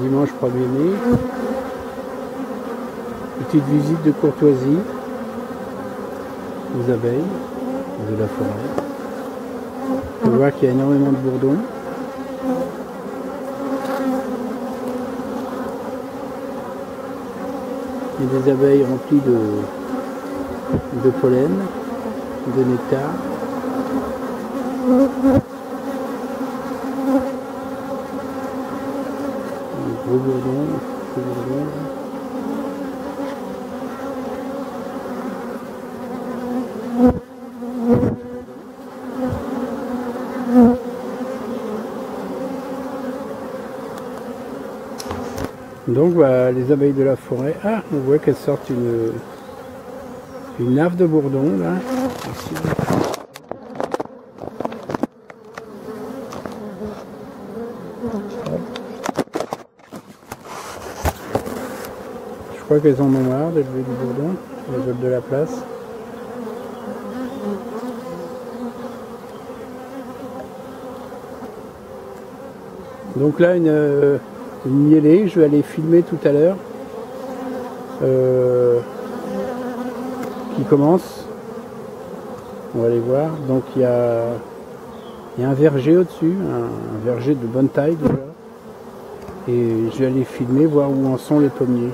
Dimanche 1er mai. Petite visite de courtoisie aux abeilles de la forêt. On peut voir qu'il y a énormément de bourdons. Il y a des abeilles remplies de pollen, de nectar. Gros bourdons, gros bourdons. Donc bah, les abeilles de la forêt, ah, on voit qu'elles sortent une nappe de bourdon là. Ici. Je crois qu'elles en ont marre d'élever du bourdon, elles veulent de la place. Donc là une mielée, je vais aller filmer tout à l'heure, qui commence. On va aller voir. Donc il y a un verger au-dessus, un verger de bonne taille déjà. Et je vais aller filmer, voir où en sont les pommiers.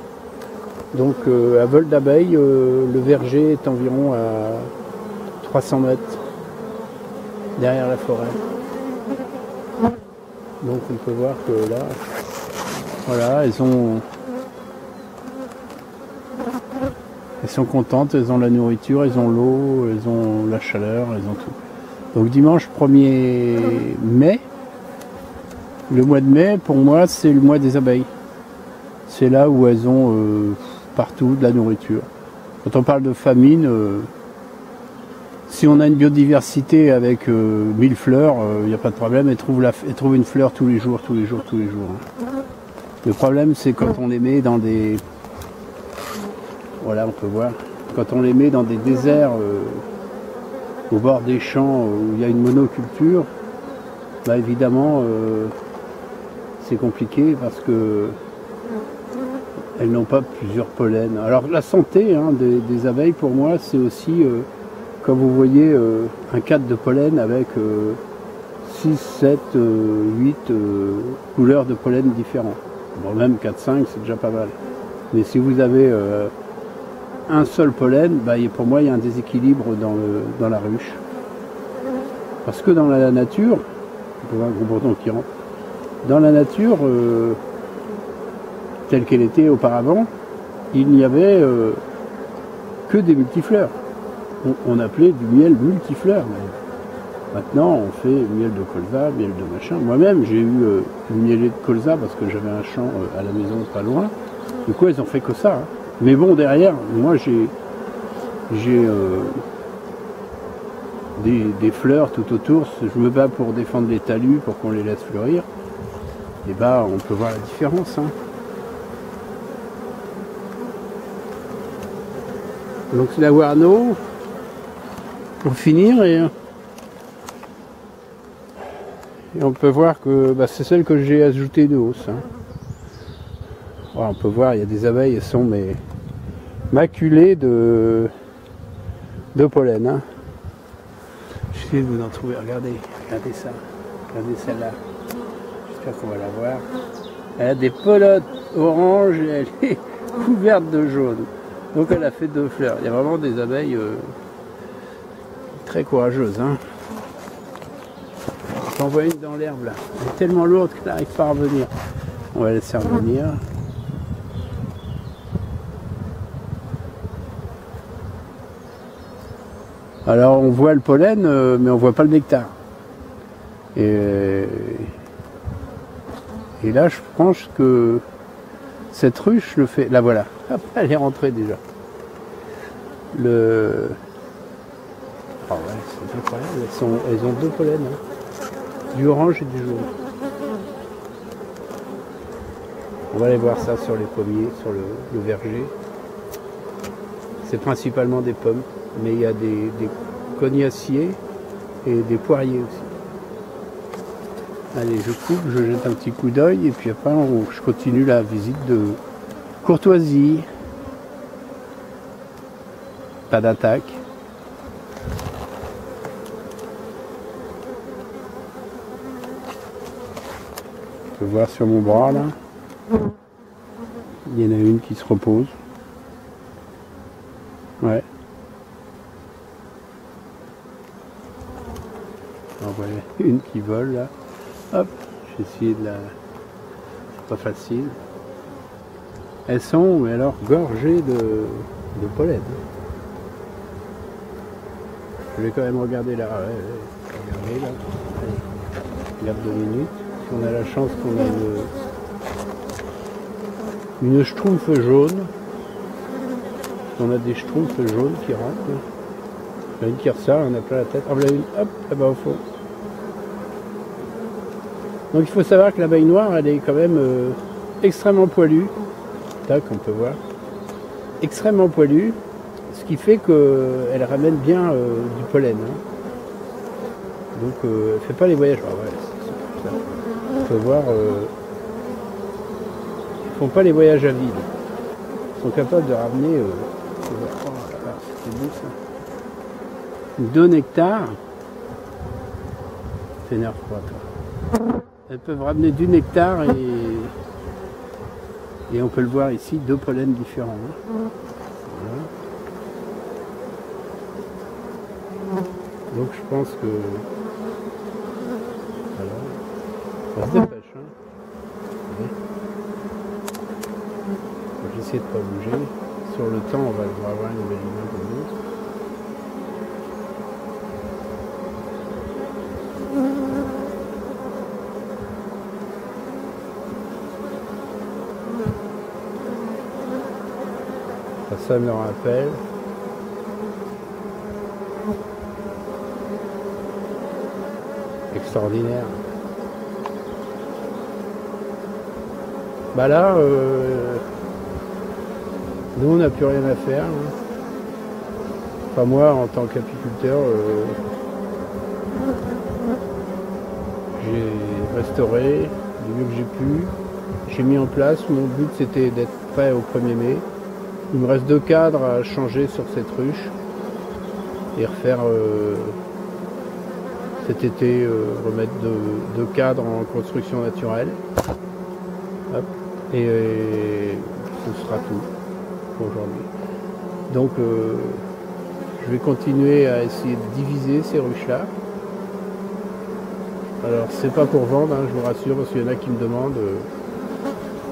Donc à vol d'abeille, le verger est environ à 300 mètres derrière la forêt. Donc on peut voir que là, voilà, elles sont contentes, elles ont la nourriture, elles ont l'eau, elles ont la chaleur, elles ont tout. Donc dimanche 1er mai, le mois de mai pour moi c'est le mois des abeilles. C'est là où elles ont partout de la nourriture. Quand on parle de famine, si on a une biodiversité avec 1000 fleurs, il n'y a pas de problème, elles trouvent une fleur tous les jours. Hein. Le problème c'est quand on les met dans des... Voilà, on peut voir. Quand on les met dans des déserts au bord des champs où il y a une monoculture, bah évidemment c'est compliqué parce que elles n'ont pas plusieurs pollens. Alors la santé hein, des abeilles pour moi c'est aussi, comme vous voyez, un cadre de pollen avec 6, 7, 8 couleurs de pollen différents. Bon, même 4, 5 c'est déjà pas mal. Mais si vous avez un seul pollen, bah, pour moi il y a un déséquilibre dans la ruche. Parce que dans la nature, on peut voir un gros bourdon qui rentre, dans la nature, telle qu'elle était auparavant, il n'y avait que des multifleurs. On appelait du miel multifleurs. Maintenant on fait miel de colza, miel de machin. Moi-même j'ai eu une mielée de colza parce que j'avais un champ à la maison pas loin. Du coup ils ont fait que ça. Hein. Mais bon, derrière, moi j'ai des fleurs tout autour. Je me bats pour défendre les talus, pour qu'on les laisse fleurir. Et bah, on peut voir la différence. Hein. Donc c'est la Warno. Pour finir, et on peut voir que bah, c'est celle que j'ai ajoutée de hausse. Hein. Voilà, on peut voir, il y a des abeilles, elles sont maculées de pollen. Hein. J'essaie de vous en trouver. Regardez ça. Regardez celle-là. J'espère qu'on va la voir. Elle a des pelotes orange et elle est couverte de jaune. Donc elle a fait 2 fleurs. Il y a vraiment des abeilles très courageuses. Hein. J'en vois une dans l'herbe là. Elle est tellement lourde qu'elle n'arrive pas à revenir. On va la laisser revenir. Alors on voit le pollen, mais on voit pas le nectar. Et là je pense que cette ruche le fait. Là voilà, hop, elle est rentrée déjà. Oh ouais, c'est incroyable, elles ont 2 pollens, hein. Du orange et du jaune. On va aller voir ça sur les pommiers, sur le verger. C'est principalement des pommes, mais il y a des cognaciers et des poiriers aussi. Allez, je coupe, je jette un petit coup d'œil et puis après je continue la visite de Courtoisie. Pas d'attaque. On peut voir sur mon bras là. Il y en a une qui se repose. Ouais. Alors voilà, une qui vole là. Hop, j'ai essayé de la... C'est pas facile. Elles sont, mais alors, gorgées de pollen. Je vais quand même regarder là. Ouais, regardez là. Allez, regarde 2 minutes. Si on a la chance qu'on a une schtroumpf jaune. On a des schtroumpfs jaunes qui rentrent. Il y en a une qui ressort, on a plein la tête. Hop, là une, hop, là-bas au fond. Donc il faut savoir que l'abeille noire, elle est quand même extrêmement poilue. Tac, on peut voir. Extrêmement poilue, ce qui fait qu'elle ramène bien du pollen. Hein. Donc elle ne fait pas les voyages. Ah ouais, c'est ça. On peut voir. Ils font pas les voyages à vide. Ils sont capables de ramener. Oh là là, c'est beau ça. 2 nectars. T'énerve pas toi. Elles peuvent ramener du nectar et on peut le voir ici, 2 pollens différents. Hein. Voilà. Donc je pense que voilà. On se dépêche. Hein. Ouais. Je vais essayer de ne pas bouger. Sur le temps, on va avoir une belle image de l'autre. Ça me rappelle. Extraordinaire. Bah là, nous on n'a plus rien à faire. Hein. Enfin moi, en tant qu'apiculteur, j'ai restauré du mieux que j'ai pu. J'ai mis en place. Mon but c'était d'être prêt au 1er mai. Il me reste 2 cadres à changer sur cette ruche et refaire cet été, remettre 2 cadres en construction naturelle. Hop. Et ce sera tout pour aujourd'hui. Donc je vais continuer à essayer de diviser ces ruches-là. Alors c'est pas pour vendre, hein, je vous rassure, parce qu'il y en a qui me demandent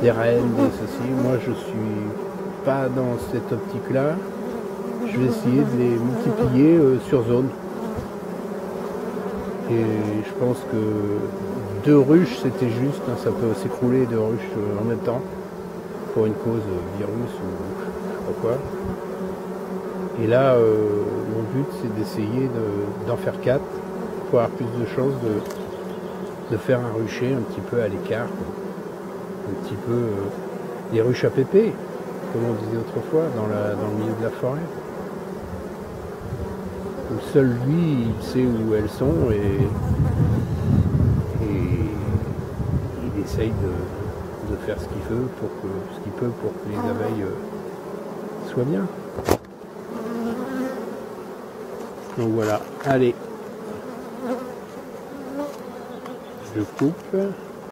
des reines, des ceci. Moi je suis pas dans cette optique-là. Je vais essayer de les multiplier sur zone. Et je pense que 2 ruches c'était juste, hein, ça peut s'écrouler 2 ruches en même temps pour une cause virus ou je sais pas quoi. Et là mon but c'est d'essayer d'en faire 4 pour avoir plus de chances de faire un rucher un petit peu à l'écart, un petit peu des ruches à pépé, comme on disait autrefois, dans le milieu de la forêt. Donc seul lui, il sait où elles sont et il essaye de faire ce qu'il peut pour que les abeilles soient bien. Donc voilà, allez, je coupe.